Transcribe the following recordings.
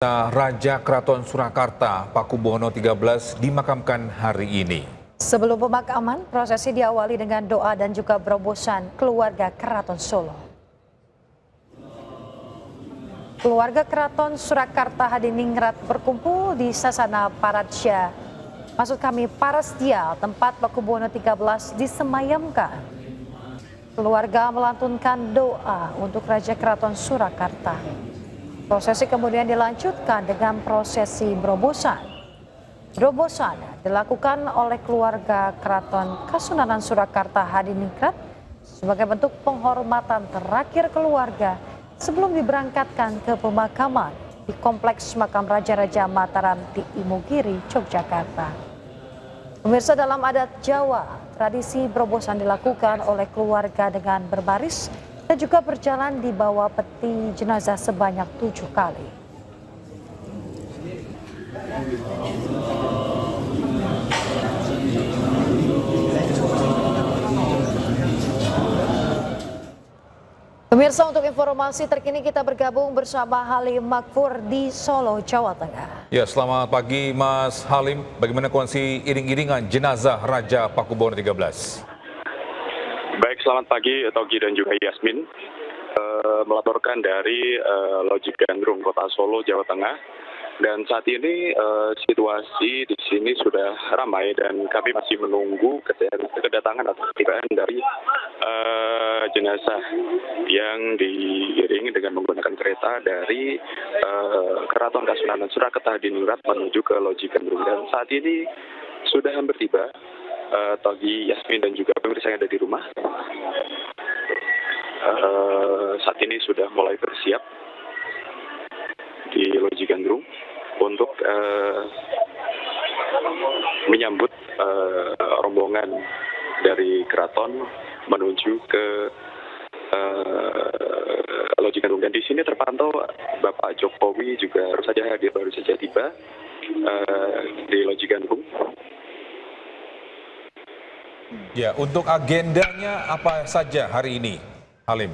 Raja Keraton Surakarta Pakubuwono XIII dimakamkan hari ini. Sebelum pemakaman, prosesi diawali dengan doa dan juga berobosan keluarga Keraton Solo. Keluarga Keraton Surakarta Hadiningrat berkumpul di Sasana Paradja, Parastia, tempat Pakubuwono XIII disemayamkan. Keluarga melantunkan doa untuk Raja Keraton Surakarta. Prosesi kemudian dilanjutkan dengan prosesi berobosan. Berobosan dilakukan oleh keluarga Keraton Kasunanan Surakarta Hadiningrat sebagai bentuk penghormatan terakhir keluarga sebelum diberangkatkan ke pemakaman di Kompleks Makam Raja-Raja Mataram di Imogiri, Yogyakarta. Pemirsa, dalam adat Jawa, tradisi berobosan dilakukan oleh keluarga dengan berbaris dan juga berjalan di bawah peti jenazah sebanyak 7 kali. Pemirsa, untuk informasi terkini kita bergabung bersama Halim Makfur di Solo, Jawa Tengah. Ya, selamat pagi Mas Halim. Bagaimana kondisi iring-iringan jenazah Raja Pakubuwono XIII? Baik, selamat pagi Togi dan juga Yasmin. Melaporkan dari Loji Gandrung, Kota Solo, Jawa Tengah. Dan saat ini situasi di sini sudah ramai dan kami masih menunggu kedatangan atau ketibaan dari jenazah yang diiringi dengan menggunakan kereta dari Keraton Kasunanan Surakarta Hadiningrat menuju ke Loji Gandrung. Dan saat ini sudah hampir tiba. Togi, Yasmin dan juga pemirsa yang ada di rumah. Saat ini sudah mulai bersiap di Loji Gandrung untuk menyambut rombongan dari keraton menuju ke Loji Gandrung. Dan di sini terpantau Bapak Jokowi juga baru saja tiba di Loji Gandrung. Ya, untuk agendanya apa saja hari ini, Halim?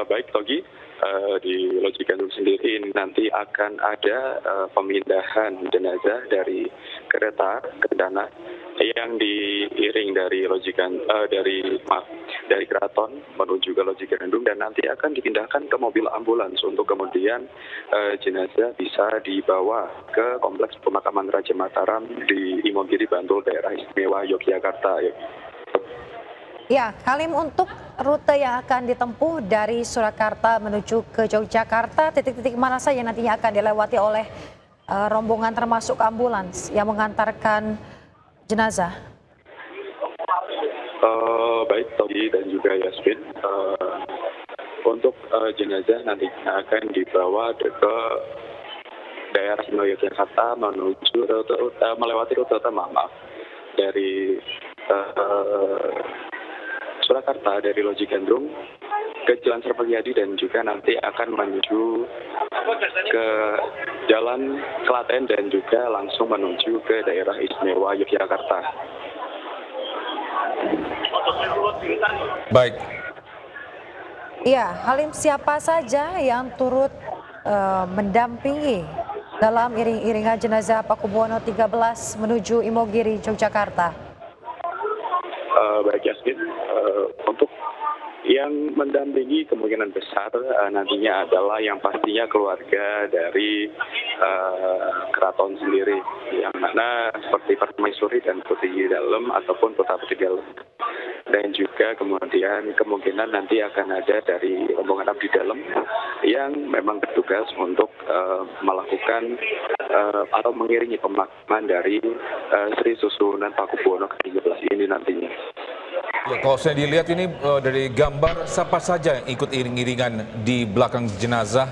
Baik, Togi. Di Loji Gandrung sendiri nanti akan ada pemindahan jenazah dari kereta kendana yang diiring dari dari keraton menuju ke Loji Gandrung, dan nanti akan dipindahkan ke mobil ambulans untuk kemudian jenazah bisa dibawa ke Kompleks Pemakaman Raja Mataram di Imogiri, Bantul, daerah istimewa Yogyakarta. Ya, Halim, untuk rute yang akan ditempuh dari Surakarta menuju ke Yogyakarta, titik-titik mana saja nantinya akan dilewati oleh rombongan termasuk ambulans yang mengantarkan jenazah? Baik, Togi dan juga Yasmin. Untuk jenazah nantinya akan dibawa ke daerah istimewa Yogyakarta menuju melewati rute dari Surakarta, dari Loji Gandrung ke Jalan Serpaliadi, dan juga nanti akan menuju ke Jalan Klaten dan juga langsung menuju ke daerah istimewa Yogyakarta. Baik. Ya, Halim, siapa saja yang turut mendampingi dalam iring-iringan jenazah Pakubuwono XIII menuju Imogiri, Yogyakarta? Baik, Yasmin. Untuk yang mendampingi kemungkinan besar nantinya adalah yang pastinya keluarga dari keraton sendiri, yang mana seperti permaisuri dan putri dalam ataupun putra-putri dalam. Dan juga kemudian kemungkinan nanti akan ada dari rombongan abdi dalam yang memang bertugas untuk melakukan atau mengiringi pemakaman dari Sri Susunan Pakubuwono XIII ini nantinya. Ya, kalau saya dilihat ini dari gambar, siapa saja yang ikut iring-iringan di belakang jenazah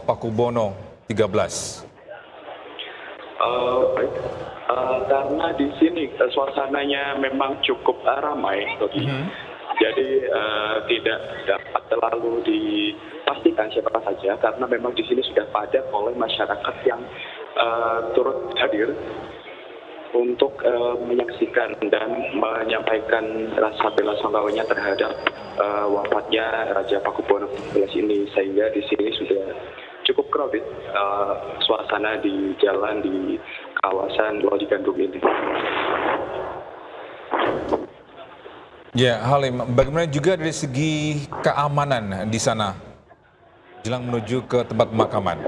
Pakubuwono XIII? Baik. Karena di sini suasananya memang cukup ramai, jadi tidak dapat terlalu dipastikan siapa saja, karena memang di sini sudah padat oleh masyarakat yang turut hadir untuk menyaksikan dan menyampaikan rasa bela sungkawanya terhadap wafatnya Raja Pakubuwono XIII ini, sehingga di sini sudah favorit suasana di jalan di kawasan Loji Gandrung ini. Ya, Halim, bagaimana juga dari segi keamanan di sana jelang menuju ke tempat pemakaman?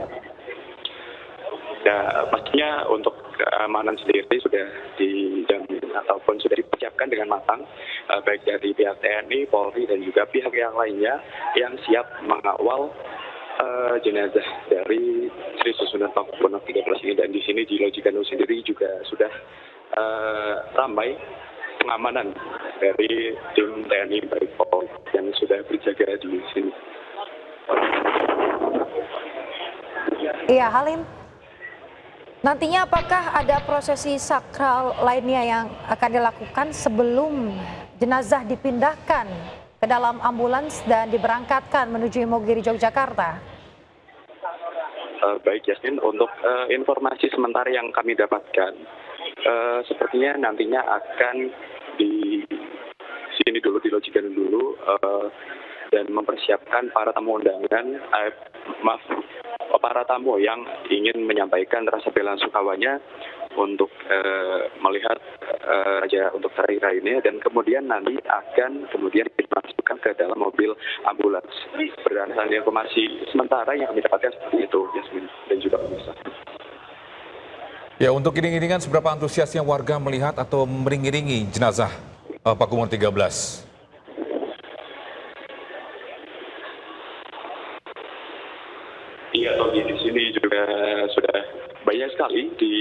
Ya, pastinya untuk keamanan sendiri sudah dijamin ataupun sudah dipersiapkan dengan matang, baik dari pihak TNI, Polri, dan juga pihak yang lainnya yang siap mengawal jenazah dari Sri Susunan Pakubuwono 13 ini. Dan di sini di Loji Gandrung sendiri juga sudah ramai pengamanan dari tim TNI baik Polri yang sudah berjaga di sini. Iya, Halim. Nantinya apakah ada prosesi sakral lainnya yang akan dilakukan sebelum jenazah dipindahkan ke dalam ambulans dan diberangkatkan menuju Imogiri, Yogyakarta? Baik Yasmin, untuk informasi sementara yang kami dapatkan, sepertinya nantinya akan di sini dulu, di Loji Gandrung dulu, dan mempersiapkan para tamu undangan, para tamu yang ingin menyampaikan rasa bela sungkawanya untuk melihat Raja untuk terakhir ini, dan kemudian nanti akan dimasukkan ke dalam mobil ambulans. Berdasarkan informasi sementara yang kami dapatkan seperti itu, Yasmin dan juga pemirsa. Ya, untuk iring-iringan seberapa antusiasnya warga melihat atau mengiringi jenazah Pakubuwono 13? Iya, Togi, di sini juga sudah banyak sekali di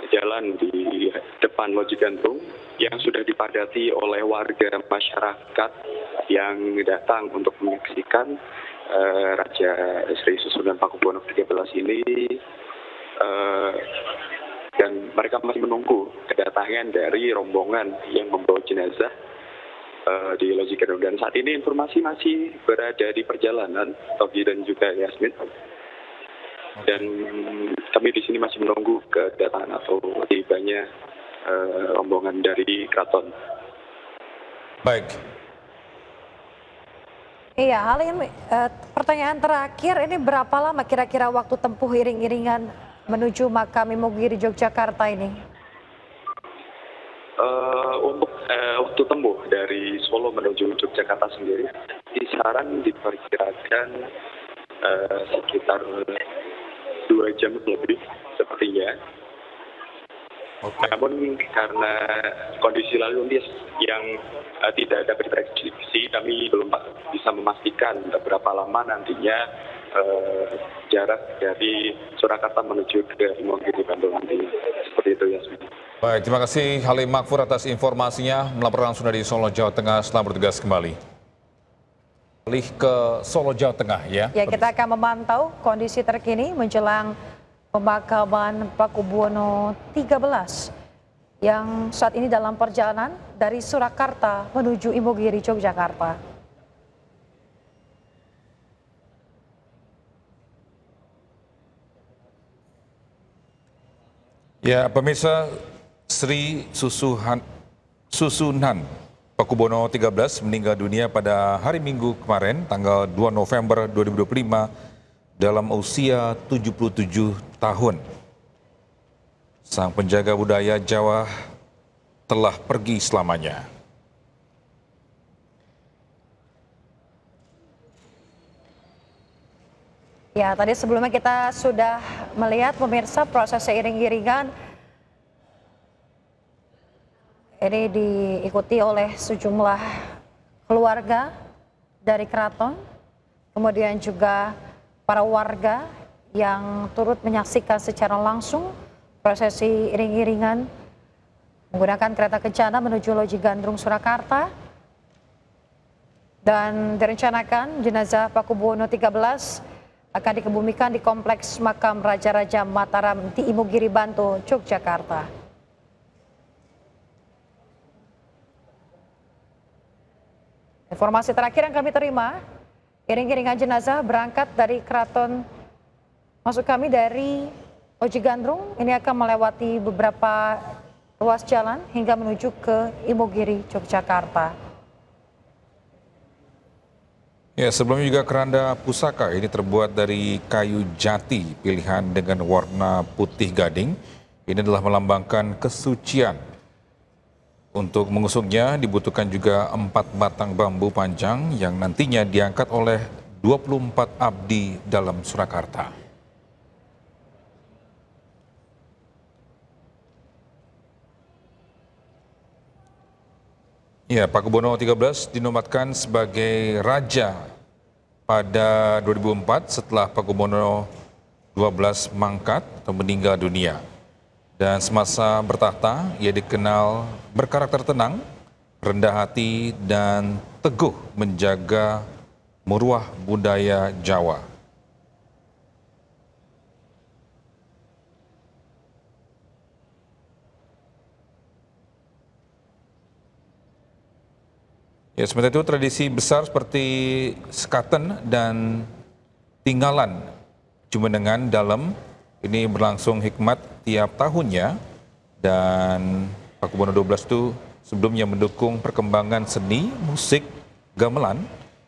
jalan di depan Loji Gandrung yang sudah dipadati oleh warga masyarakat yang datang untuk menyaksikan Raja Sri Susunan Pakubuwono 13 ini, dan mereka masih menunggu kedatangan dari rombongan yang membawa jenazah di Loji Gandrung. Dan saat ini informasi masih berada di perjalanan, Togi dan juga Yasmin. Dan kami di sini masih menunggu kedatangan atau tibanya rombongan dari keraton. Baik. Iya, Halim, pertanyaan terakhir, ini berapa lama kira-kira waktu tempuh iring-iringan menuju makam Imogiri Yogyakarta ini? Untuk waktu tempuh dari Solo menuju Yogyakarta sendiri, kisaran diperkirakan sekitar 2 jam lebih sepertinya. Okay. Namun karena kondisi lalu lintas yang tidak dapat diprediksi, kami belum bisa memastikan berapa lama nantinya jarak dari Surakarta menuju ke Imogiri Bandung nantinya. Seperti itu, Yasmin. Baik, terima kasih Halim Makfur atas informasinya, melaporkan langsung dari Solo, Jawa Tengah. Selamat bertugas kembali. Alih ke Solo, Jawa Tengah ya. Ya, kita akan memantau kondisi terkini menjelang pemakaman Pakubuwono 13 yang saat ini dalam perjalanan dari Surakarta menuju Imogiri, Yogyakarta. Ya, pemirsa, Sri Susunan Pakubuwono 13 meninggal dunia pada hari Minggu kemarin, tanggal 2 November 2025 dalam usia 77 tahun. Sang penjaga budaya Jawa telah pergi selamanya. Ya, tadi sebelumnya kita sudah melihat pemirsa proses iring-iringan ini diikuti oleh sejumlah keluarga dari keraton, kemudian juga para warga yang turut menyaksikan secara langsung prosesi iring-iringan menggunakan kereta kencana menuju Loji Gandrung, Surakarta. Dan direncanakan jenazah Pakubuwono 13 akan dikebumikan di kompleks makam Raja-Raja Mataram di Imogiri, Bantul, Yogyakarta. Informasi terakhir yang kami terima, iring-iringan jenazah berangkat dari keraton, maksud kami dari Loji Gandrung, ini akan melewati beberapa ruas jalan hingga menuju ke Imogiri, Yogyakarta. Ya, sebelumnya juga keranda pusaka ini terbuat dari kayu jati pilihan dengan warna putih gading. Ini adalah melambangkan kesucian. Untuk mengusungnya dibutuhkan juga 4 batang bambu panjang yang nantinya diangkat oleh 24 abdi dalam Surakarta. Ya, Pakubono XIII dinobatkan sebagai raja pada 2004 setelah Pakubono XII mangkat atau meninggal dunia. Dan semasa bertahta, ia dikenal berkarakter tenang, rendah hati, dan teguh menjaga muruah budaya Jawa. Ya, sementara itu tradisi besar seperti sekaten dan tinggalan Jumenengan Dalem ini berlangsung hikmat tiap tahunnya, dan Pakubono XII itu sebelumnya mendukung perkembangan seni, musik, gamelan,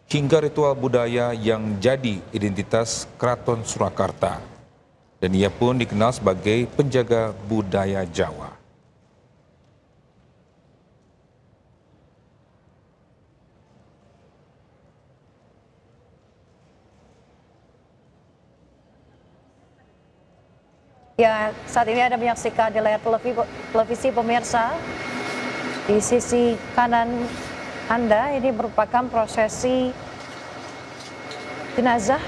hingga ritual budaya yang jadi identitas Keraton Surakarta. Dan ia pun dikenal sebagai penjaga budaya Jawa. Ya, saat ini Anda menyaksikan di layar televisi pemirsa. Di sisi kanan Anda ini merupakan prosesi jenazah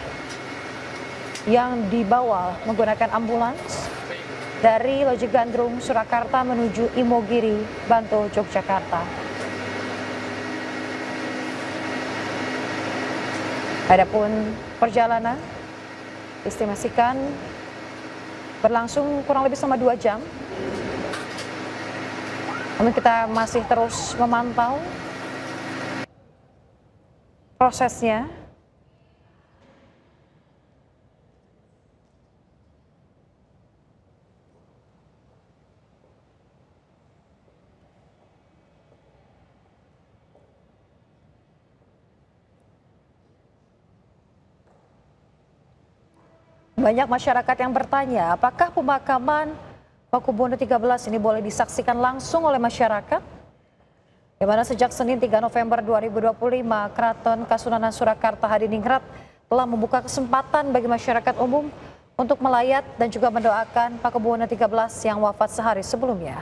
yang dibawa menggunakan ambulans dari Loji Gandrung, Surakarta menuju Imogiri, Bantul, Yogyakarta. Adapun perjalanan estimasikan berlangsung kurang lebih selama 2 jam. Namun kita masih terus memantau prosesnya. Banyak masyarakat yang bertanya, apakah pemakaman Pakubono XIII ini boleh disaksikan langsung oleh masyarakat? Di mana sejak Senin 3 November 2025, Keraton Kasunanan Surakarta Hadiningrat telah membuka kesempatan bagi masyarakat umum untuk melayat dan juga mendoakan Pakubono XIII yang wafat sehari sebelumnya.